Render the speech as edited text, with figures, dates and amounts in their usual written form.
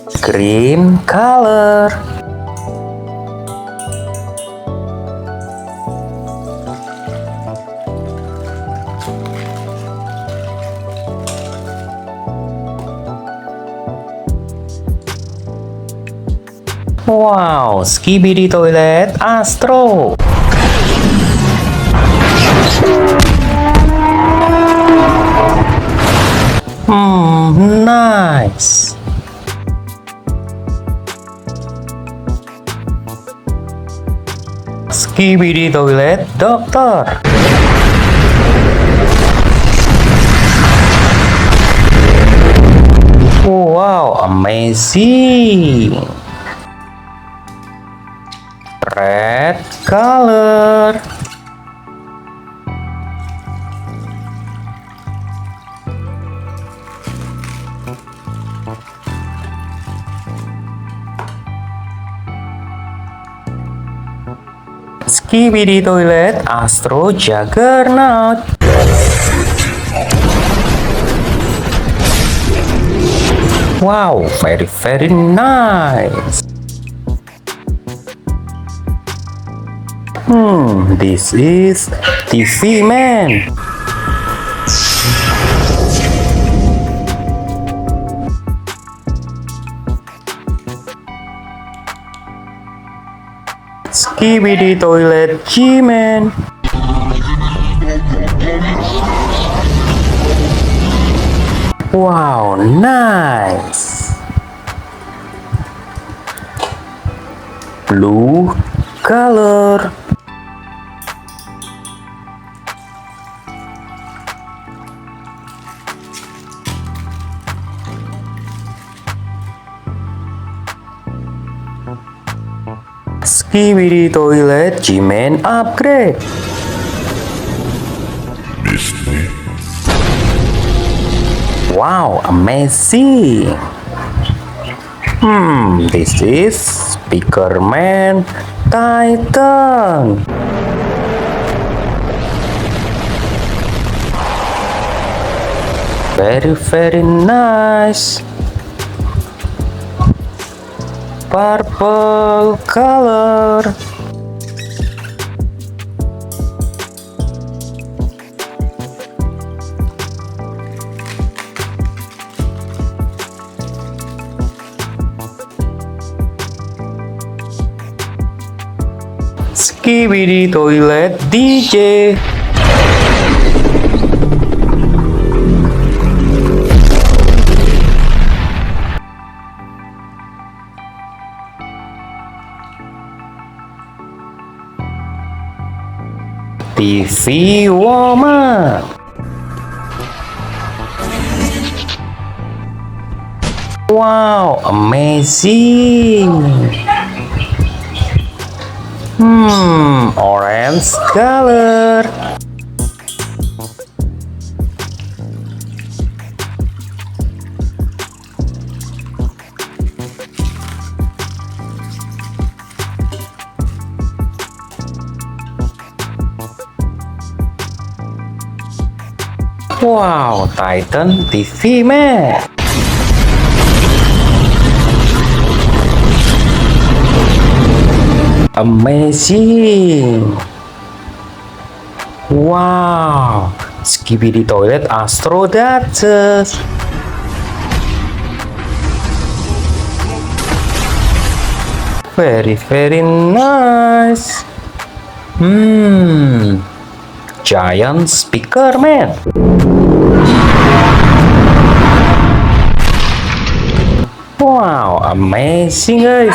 Green color. Wow, Skibidi Toilet Astro. Nice. Skibidi Toilet Doctor. Wow, amazing. Red color. Skibidi Toilet Astro Juggernaut. Wow, very nice. This is TV Man. Skibidi Toilet G-Man. Wow, nice. Blue color. Skibidi Toilet G-Man upgrade. Wow, amazing. This is Speakerman Titan. Very nice. Purple color. Skibidi Toilet DJ. TV Woman. Wow, amazing. Orange color. Wow, Titan TV Man. Amazing. Wow, Skibidi Toilet Astro Duchess. Very nice. Giant Speakerman. Wow, amazing guys.